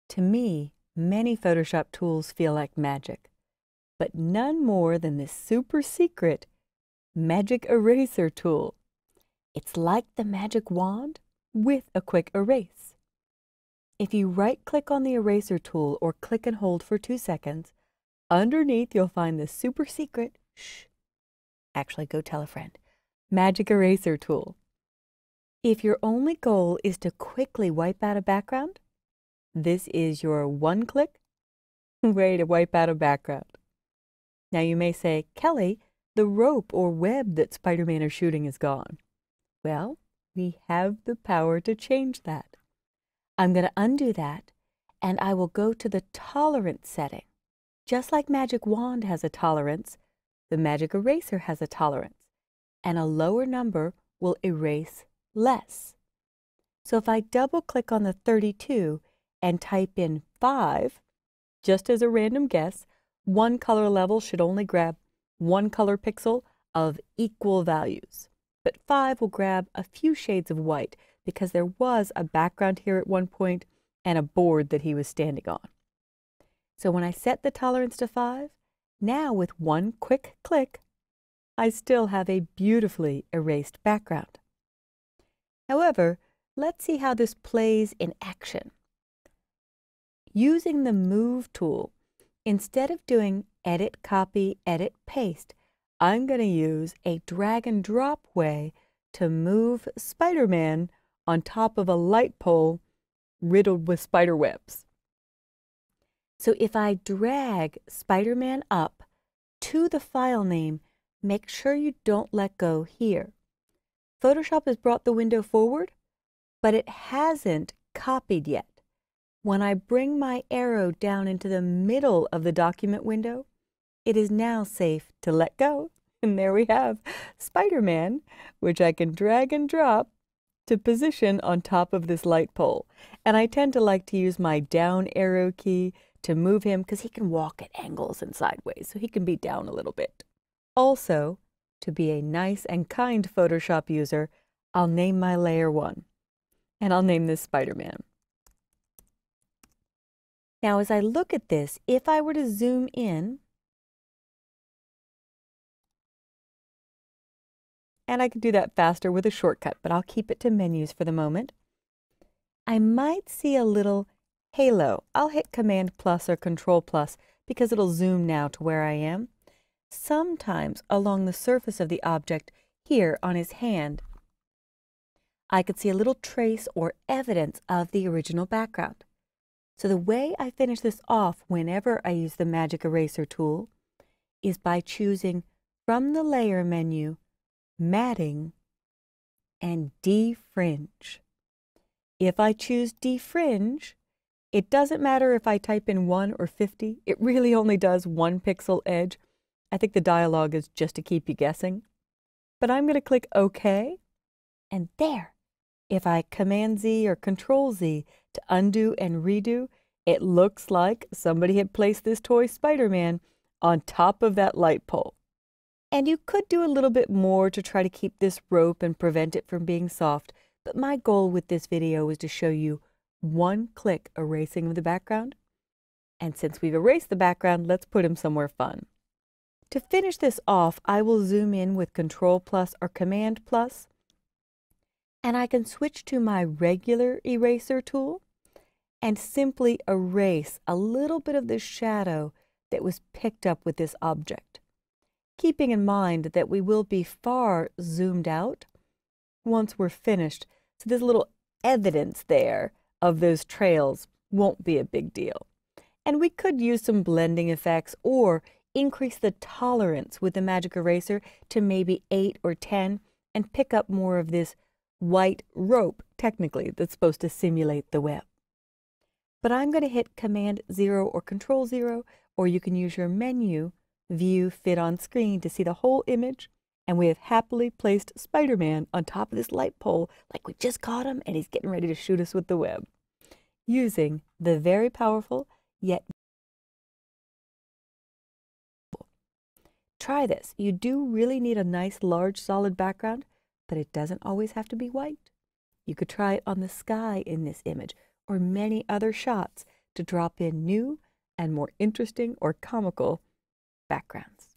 To me, many Photoshop tools feel like magic, but none more than this super secret Magic Eraser tool. It's like the magic wand with a quick erase. If you right-click on the eraser tool or click and hold for 2 seconds, underneath you'll find the super secret, actually go tell a friend, Magic Eraser tool. If your only goal is to quickly wipe out a background, this is your one-click way to wipe out a background. Now you may say, Kelly, the rope or web that Spider-Man is shooting is gone. Well, we have the power to change that. I'm going to undo that, and I will go to the tolerance setting. Just like Magic Wand has a tolerance, the Magic Eraser has a tolerance, and a lower number will erase less. So if I double-click on the 32 and type in 5, just as a random guess, one color level should only grab one color pixel of equal values. But 5 will grab a few shades of white because there was a background here at one point and a board that he was standing on. So when I set the tolerance to 5, now with one quick click, I still have a beautifully erased background. However, let's see how this plays in action. Using the Move tool, instead of doing Edit, Copy, Edit, Paste, I'm going to use a drag and drop way to move Spider-Man on top of a light pole riddled with spider webs. So if I drag Spider-Man up to the file name, make sure you don't let go here. Photoshop has brought the window forward, but it hasn't copied yet. When I bring my arrow down into the middle of the document window, it is now safe to let go. And there we have Spider-Man, which I can drag and drop to position on top of this light pole. And I tend to like to use my down arrow key to move him because he can walk at angles and sideways, so he can be down a little bit. Also, to be a nice and kind Photoshop user, I'll name my layer 1. And I'll name this Spider-Man. Now, as I look at this, if I were to zoom in, and I could do that faster with a shortcut, but I'll keep it to menus for the moment, I might see a little halo. I'll hit Command plus or Control plus because it'll zoom now to where I am. Sometimes along the surface of the object here on his hand, I could see a little trace or evidence of the original background. So the way I finish this off whenever I use the Magic Eraser tool is by choosing from the Layer menu, Matting and Defringe. If I choose Defringe, it doesn't matter if I type in 1 or 50. It really only does 1 pixel edge. I think the dialogue is just to keep you guessing. But I'm going to click OK, and there. If I Command Z or Control Z to undo and redo, it looks like somebody had placed this toy Spider-Man on top of that light pole. And you could do a little bit more to try to keep this rope and prevent it from being soft, but my goal with this video was to show you one-click erasing of the background. And since we've erased the background, let's put him somewhere fun. To finish this off, I will zoom in with Control plus or Command plus, and I can switch to my regular eraser tool and simply erase a little bit of the shadow that was picked up with this object, keeping in mind that we will be far zoomed out once we're finished, so this little evidence there of those trails won't be a big deal. And we could use some blending effects or increase the tolerance with the Magic Eraser to maybe 8 or 10 and pick up more of this white rope, technically, that's supposed to simulate the web. But I'm going to hit Command 0 or Control 0, or you can use your menu, View, Fit on Screen to see the whole image, and we have happily placed Spider-Man on top of this light pole like we just caught him and he's getting ready to shoot us with the web, using the very powerful yet try this. You do really need a nice large solid background, but it doesn't always have to be white. You could try it on the sky in this image or many other shots to drop in new and more interesting or comical backgrounds.